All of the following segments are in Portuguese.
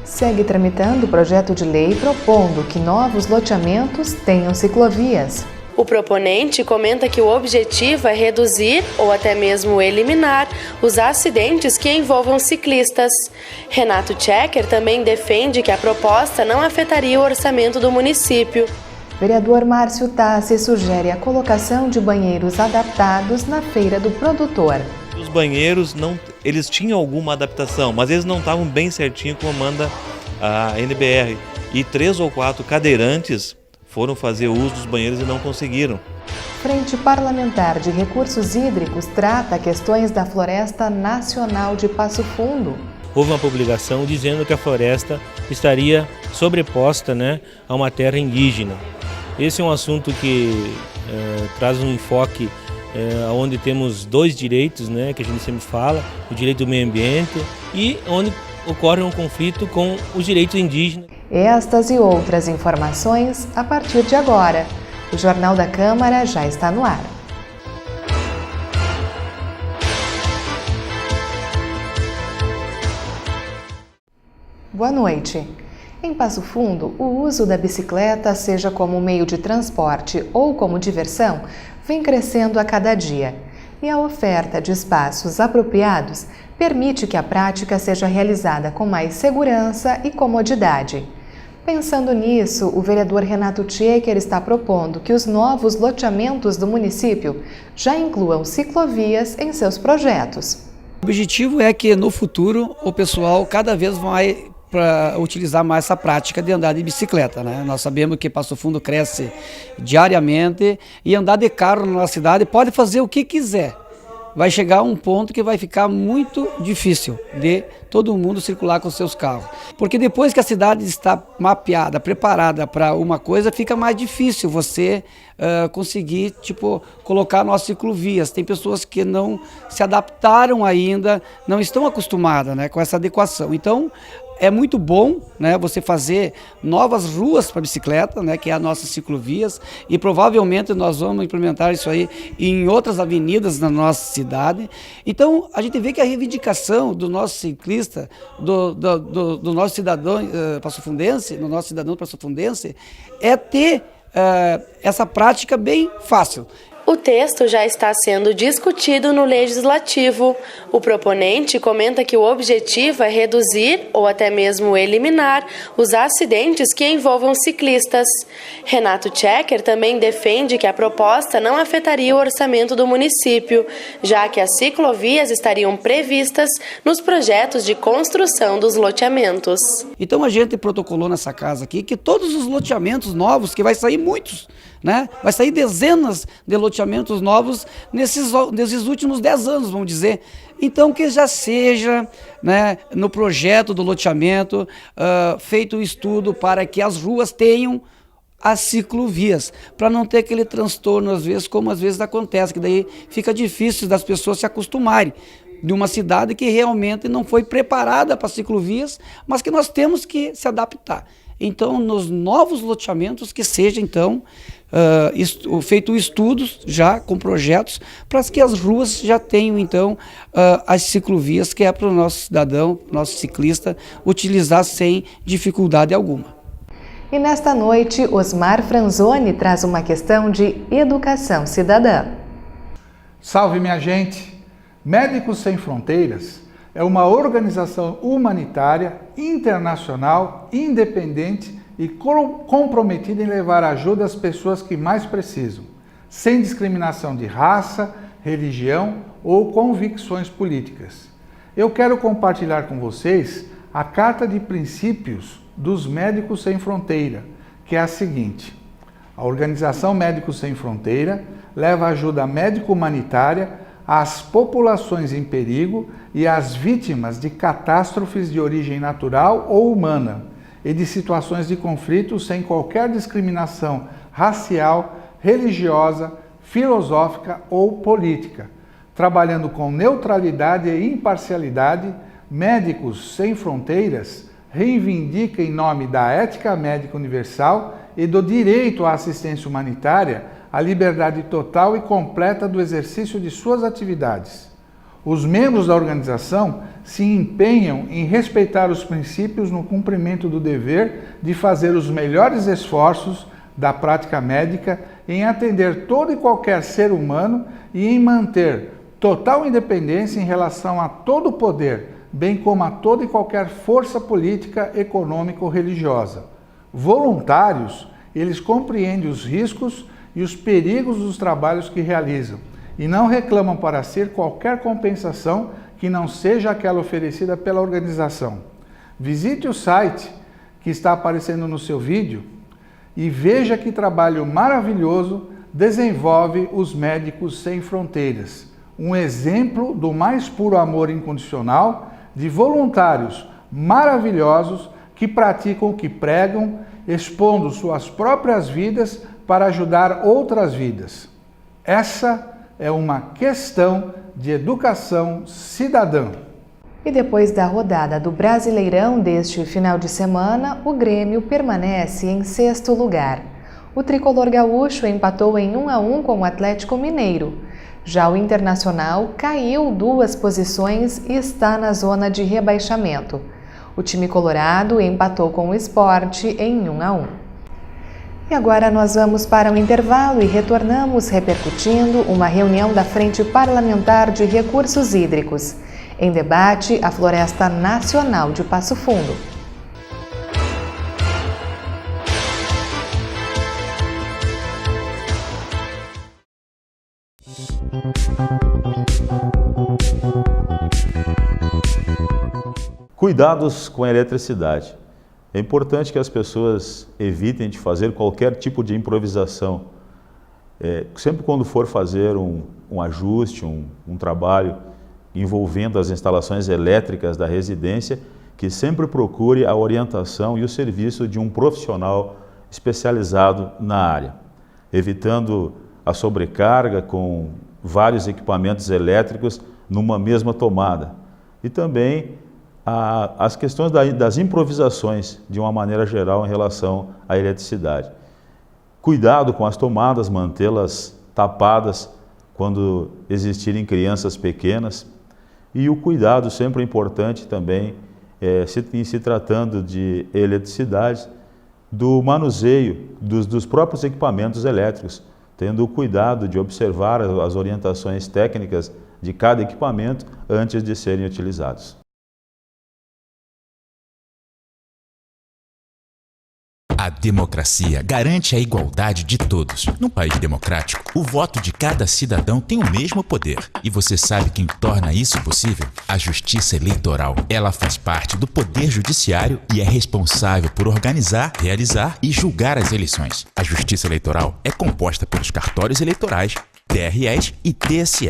Segue tramitando o projeto de lei propondo que novos loteamentos tenham ciclovias. O proponente comenta que o objetivo é reduzir ou até mesmo eliminar os acidentes que envolvam ciclistas. Renato Checker também defende que a proposta não afetaria o orçamento do município. Vereador Márcio Tassi sugere a colocação de banheiros adaptados na feira do produtor. Os banheiros, eles tinham alguma adaptação, mas eles não estavam bem certinho como manda a NBR. E 3 ou 4 cadeirantes foram fazer uso dos banheiros e não conseguiram. Frente Parlamentar de Recursos Hídricos trata questões da Floresta Nacional de Passo Fundo. Houve uma publicação dizendo que a floresta estaria sobreposta, a uma terra indígena. Esse é um assunto que traz um enfoque onde temos 2 direitos, que a gente sempre fala, o direito do meio ambiente e onde ocorre um conflito com os direitos indígenas. Estas e outras informações a partir de agora. O Jornal da Câmara já está no ar. Boa noite. Em Passo Fundo, o uso da bicicleta, seja como meio de transporte ou como diversão, vem crescendo a cada dia. E a oferta de espaços apropriados permite que a prática seja realizada com mais segurança e comodidade. Pensando nisso, o vereador Renato Checker está propondo que os novos loteamentos do município já incluam ciclovias em seus projetos. O objetivo é que no futuro o pessoal cada vez vai para utilizar mais essa prática de andar de bicicleta, Nós sabemos que Passo Fundo cresce diariamente e andar de carro na nossa cidade pode fazer o que quiser. Vai chegar a um ponto que vai ficar muito difícil de todo mundo circular com seus carros. Porque depois que a cidade está mapeada, preparada para uma coisa, fica mais difícil você conseguir colocar nossas ciclovias. Tem pessoas que não se adaptaram ainda, não estão acostumadas com essa adequação. Então, é muito bom você fazer novas ruas para bicicleta, que é as nossas ciclovias, e provavelmente nós vamos implementar isso aí em outras avenidas na nossa cidade. Então, a gente vê que a reivindicação do nosso ciclista, do nosso cidadão passofundense, do nosso cidadão passofundense, é ter essa prática bem fácil. O texto já está sendo discutido no Legislativo. O proponente comenta que o objetivo é reduzir ou até mesmo eliminar os acidentes que envolvam ciclistas. Renato Checker também defende que a proposta não afetaria o orçamento do município, já que as ciclovias estariam previstas nos projetos de construção dos loteamentos. Então a gente protocolou nessa casa aqui que todos os loteamentos novos, que vai sair muitos, vai sair dezenas de loteamentos novos nesses últimos 10 anos, vamos dizer. Então que já seja no projeto do loteamento feito o estudo para que as ruas tenham as ciclovias, para não ter aquele transtorno às vezes, como às vezes acontece, que daí fica difícil das pessoas se acostumarem de uma cidade que realmente não foi preparada para ciclovias, mas que nós temos que se adaptar. Então, nos novos loteamentos, que seja, então, feito estudos já com projetos, para que as ruas já tenham, então, as ciclovias, que é para o nosso cidadão, nosso ciclista, utilizar sem dificuldade alguma. E nesta noite, Osmar Franzoni traz uma questão de educação cidadã. Salve, minha gente! Médicos Sem Fronteiras é uma organização humanitária, internacional, independente e comprometida em levar ajuda às pessoas que mais precisam, sem discriminação de raça, religião ou convicções políticas. Eu quero compartilhar com vocês a Carta de Princípios dos Médicos Sem Fronteira, que é a seguinte: a Organização Médicos Sem Fronteira leva ajuda médico-humanitária às populações em perigo e às vítimas de catástrofes de origem natural ou humana e de situações de conflito sem qualquer discriminação racial, religiosa, filosófica ou política. Trabalhando com neutralidade e imparcialidade, Médicos Sem Fronteiras reivindica em nome da ética médica universal e do direito à assistência humanitária a liberdade total e completa do exercício de suas atividades. Os membros da organização se empenham em respeitar os princípios no cumprimento do dever de fazer os melhores esforços da prática médica em atender todo e qualquer ser humano e em manter total independência em relação a todo o poder, bem como a toda e qualquer força política, econômica ou religiosa. Voluntários, eles compreendem os riscos e os perigos dos trabalhos que realizam e não reclamam para si qualquer compensação que não seja aquela oferecida pela organização. Visite o site que está aparecendo no seu vídeo e veja que trabalho maravilhoso desenvolve os Médicos Sem Fronteiras, um exemplo do mais puro amor incondicional de voluntários maravilhosos que praticam o que pregam, expondo suas próprias vidas para ajudar outras vidas. Essa é uma questão de educação cidadã. E depois da rodada do Brasileirão deste final de semana, o Grêmio permanece em 6º lugar. O tricolor gaúcho empatou em 1-1 com o Atlético Mineiro. Já o Internacional caiu 2 posições e está na zona de rebaixamento. O time colorado empatou com o Sport em 1-1. E agora nós vamos para um intervalo e retornamos repercutindo uma reunião da Frente Parlamentar de Recursos Hídricos. Em debate, a Floresta Nacional de Passo Fundo. Cuidados com a eletricidade. É importante que as pessoas evitem de fazer qualquer tipo de improvisação. Sempre quando for fazer um ajuste, um trabalho envolvendo as instalações elétricas da residência, que sempre procure a orientação e o serviço de um profissional especializado na área, evitando a sobrecarga com vários equipamentos elétricos numa mesma tomada. E também as questões das improvisações, de uma maneira geral, em relação à eletricidade. Cuidado com as tomadas, mantê-las tapadas quando existirem crianças pequenas. E o cuidado sempre é importante também, em se tratando de eletricidade, do manuseio dos próprios equipamentos elétricos, tendo o cuidado de observar as orientações técnicas de cada equipamento antes de serem utilizados. A democracia garante a igualdade de todos. Num país democrático, o voto de cada cidadão tem o mesmo poder. E você sabe quem torna isso possível? A Justiça Eleitoral. Ela faz parte do Poder Judiciário e é responsável por organizar, realizar e julgar as eleições. A Justiça Eleitoral é composta pelos cartórios eleitorais, TREs e TSE.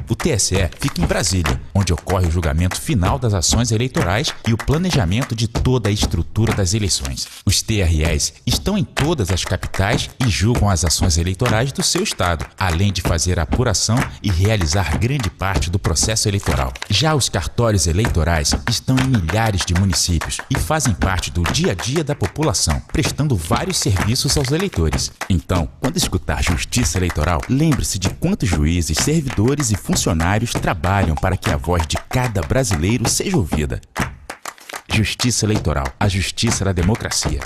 O TSE fica em Brasília, onde ocorre o julgamento final das ações eleitorais e o planejamento de toda a estrutura das eleições. Os TREs estão em todas as capitais e julgam as ações eleitorais do seu estado, além de fazer a apuração e realizar grande parte do processo eleitoral. Já os cartórios eleitorais estão em milhares de municípios e fazem parte do dia a dia da população, prestando vários serviços aos eleitores. Então, quando escutar Justiça Eleitoral, lembre-se de quantos juízes, servidores e funcionários trabalham para que a voz de cada brasileiro seja ouvida. Justiça Eleitoral, a justiça da democracia.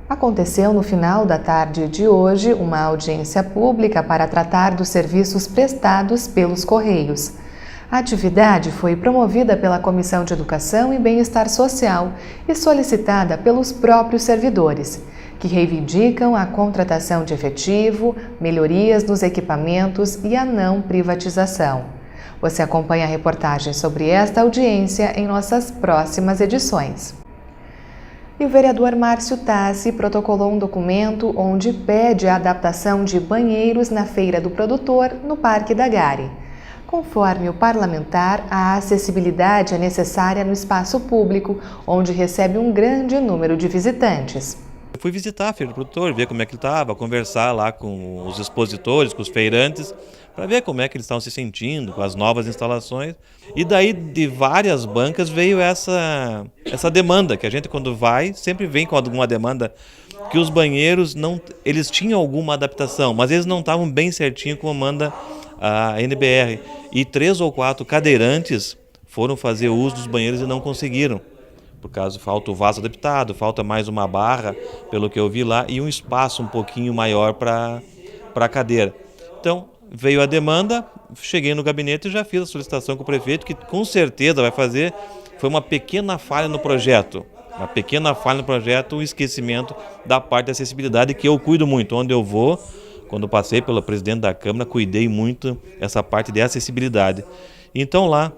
Aconteceu no final da tarde de hoje uma audiência pública para tratar dos serviços prestados pelos Correios. A atividade foi promovida pela Comissão de Educação e Bem-Estar Social e solicitada pelos próprios servidores, que reivindicam a contratação de efetivo, melhorias nos equipamentos e a não privatização. Você acompanha a reportagem sobre esta audiência em nossas próximas edições. E o vereador Márcio Tassi protocolou um documento onde pede a adaptação de banheiros na Feira do Produtor, no Parque da Gare. Conforme o parlamentar, a acessibilidade é necessária no espaço público, onde recebe um grande número de visitantes. Eu fui visitar a Feira do Produtor, ver como é que ele estava, conversar lá com os expositores, com os feirantes, para ver como é que eles estavam se sentindo com as novas instalações. E daí, de várias bancas, veio essa demanda, que a gente, quando vai, sempre vem com alguma demanda que os banheiros eles tinham alguma adaptação, mas eles não estavam bem certinho como manda a NBR. E 3 ou 4 cadeirantes foram fazer uso dos banheiros e não conseguiram. Por causa falta o vaso adaptado, falta mais uma barra, pelo que eu vi lá, e um espaço um pouquinho maior para a cadeira. Então, veio a demanda, cheguei no gabinete e já fiz a solicitação com o prefeito, que com certeza vai fazer. Foi uma pequena falha no projeto. Um esquecimento da parte da acessibilidade, que eu cuido muito. Onde eu vou, quando passei pelo presidente da Câmara, cuidei muito essa parte de acessibilidade. Então lá,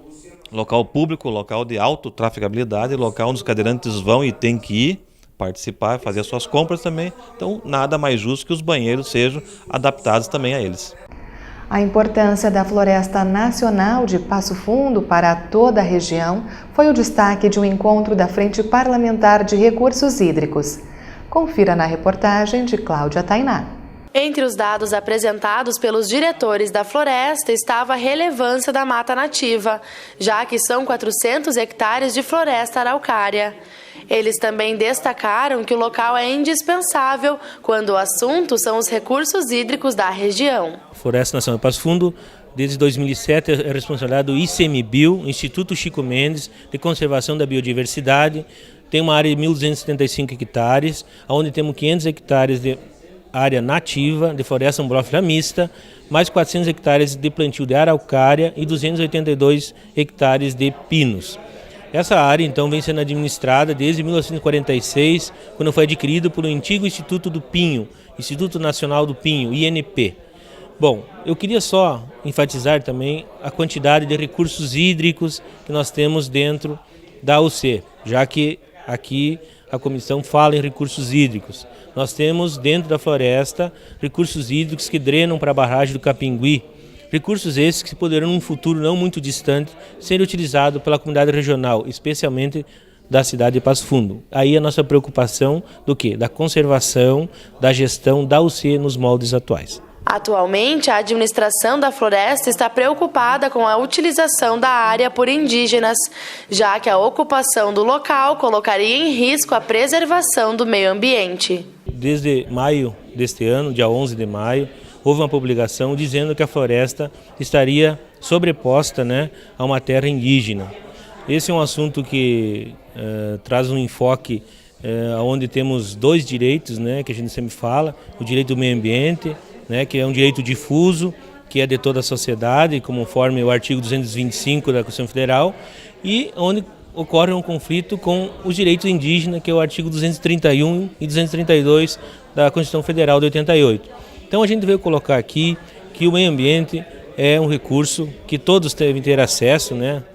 local público, local de autotrafegabilidade, local onde os cadeirantes vão e têm que ir, participar, fazer as suas compras também. Então nada mais justo que os banheiros sejam adaptados também a eles. A importância da Floresta Nacional de Passo Fundo para toda a região foi o destaque de um encontro da Frente Parlamentar de Recursos Hídricos. Confira na reportagem de Cláudia Tainá. Entre os dados apresentados pelos diretores da floresta estava a relevância da mata nativa, já que são 400 hectares de floresta araucária. Eles também destacaram que o local é indispensável quando o assunto são os recursos hídricos da região. A Floresta Nacional de Passo Fundo, desde 2007, é responsabilidade do ICMBio, Instituto Chico Mendes, de Conservação da Biodiversidade. Tem uma área de 1.275 hectares, onde temos 500 hectares de área nativa de floresta umbrófila mista, mais 400 hectares de plantio de araucária e 282 hectares de pinos. Essa área, então, vem sendo administrada desde 1946, quando foi adquirido pelo antigo Instituto do Pinho, Instituto Nacional do Pinho, INP. Bom, eu queria só enfatizar também a quantidade de recursos hídricos que nós temos dentro da UC, já que aqui a comissão fala em recursos hídricos. Nós temos dentro da floresta recursos hídricos que drenam para a barragem do Capingui, recursos esses que poderão, num futuro não muito distante, ser utilizados pela comunidade regional, especialmente da cidade de Passo Fundo. Aí a nossa preocupação do quê? Da conservação, da gestão da UC nos moldes atuais. Atualmente, a administração da floresta está preocupada com a utilização da área por indígenas, já que a ocupação do local colocaria em risco a preservação do meio ambiente. Desde maio deste ano, dia 11 de maio, houve uma publicação dizendo que a floresta estaria sobreposta, a uma terra indígena. Esse é um assunto que traz um enfoque onde temos 2 direitos, que a gente sempre fala, o direito do meio ambiente, que é um direito difuso, que é de toda a sociedade, conforme o artigo 225 da Constituição Federal, e onde ocorre um conflito com os direitos indígenas, que é o artigo 231 e 232 da Constituição Federal de 88. Então a gente veio colocar aqui que o meio ambiente é um recurso que todos devem ter acesso,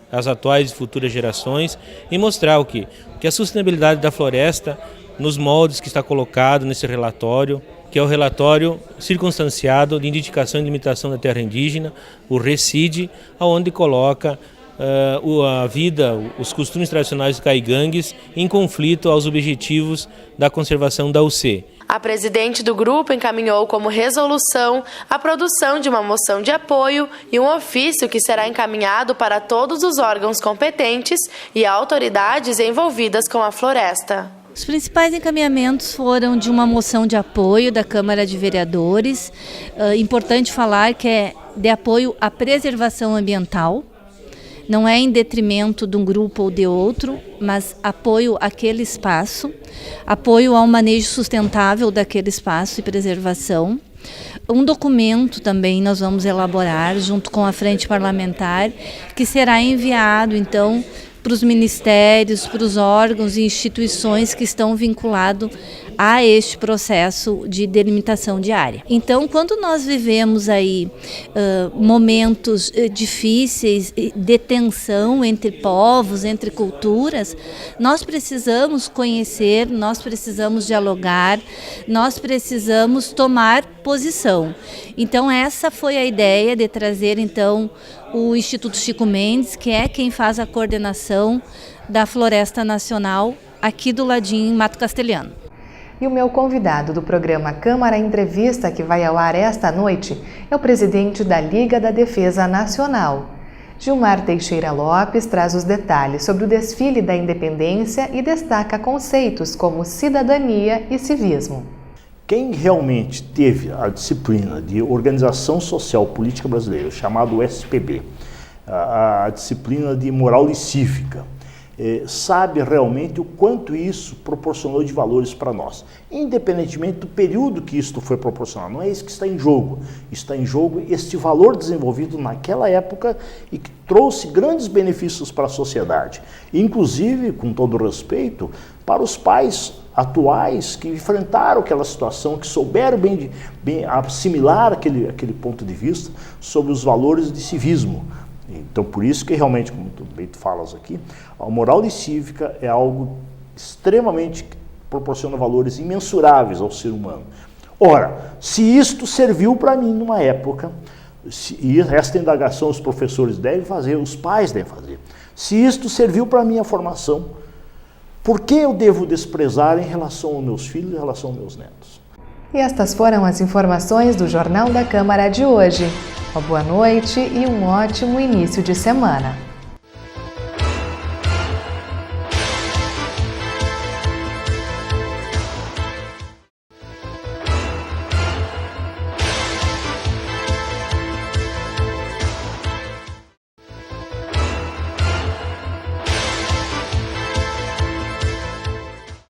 às atuais e futuras gerações, e mostrar o quê? Que a sustentabilidade da floresta, nos moldes que está colocado nesse relatório, que é o relatório circunstanciado de indicação e limitação da terra indígena, o RECID, onde coloca a vida, os costumes tradicionais dos caigangues em conflito aos objetivos da conservação da UC. A presidente do grupo encaminhou como resolução a produção de uma moção de apoio e um ofício que será encaminhado para todos os órgãos competentes e autoridades envolvidas com a floresta. Os principais encaminhamentos foram de uma moção de apoio da Câmara de Vereadores. Importante falar que é de apoio à preservação ambiental. Não é em detrimento de um grupo ou de outro, mas apoio àquele espaço, apoio ao manejo sustentável daquele espaço e preservação. Um documento também nós vamos elaborar junto com a Frente Parlamentar, que será enviado, então, para os ministérios, para os órgãos e instituições que estão vinculados a este processo de delimitação de área. Então, quando nós vivemos aí momentos difíceis de tensão entre povos, entre culturas, nós precisamos conhecer, nós precisamos dialogar, nós precisamos tomar posição. Então, essa foi a ideia de trazer, então, o Instituto Chico Mendes, que é quem faz a coordenação da Floresta Nacional aqui do ladinho, em Mato Castelhano. E o meu convidado do programa Câmara Entrevista, que vai ao ar esta noite, é o presidente da Liga da Defesa Nacional. Gilmar Teixeira Lopes traz os detalhes sobre o desfile da independência e destaca conceitos como cidadania e civismo. Quem realmente teve a disciplina de Organização Social Política Brasileira, chamado SPB, a disciplina de moral e cívica, sabe realmente o quanto isso proporcionou de valores para nós, independentemente do período que isto foi proporcionado. Não é isso que está em jogo. Está em jogo este valor desenvolvido naquela época e que trouxe grandes benefícios para a sociedade, inclusive, com todo respeito, para os pais atuais que enfrentaram aquela situação, que souberam bem assimilar aquele ponto de vista sobre os valores de civismo. Então, por isso que realmente, como tu bem falas aqui, a moral e cívica é algo extremamente que proporciona valores imensuráveis ao ser humano. Ora, se isto serviu para mim numa época, e esta indagação os professores devem fazer, os pais devem fazer, se isto serviu para a minha formação, por que eu devo desprezar em relação aos meus filhos, em relação aos meus netos? E estas foram as informações do Jornal da Câmara de hoje. Uma boa noite e um ótimo início de semana.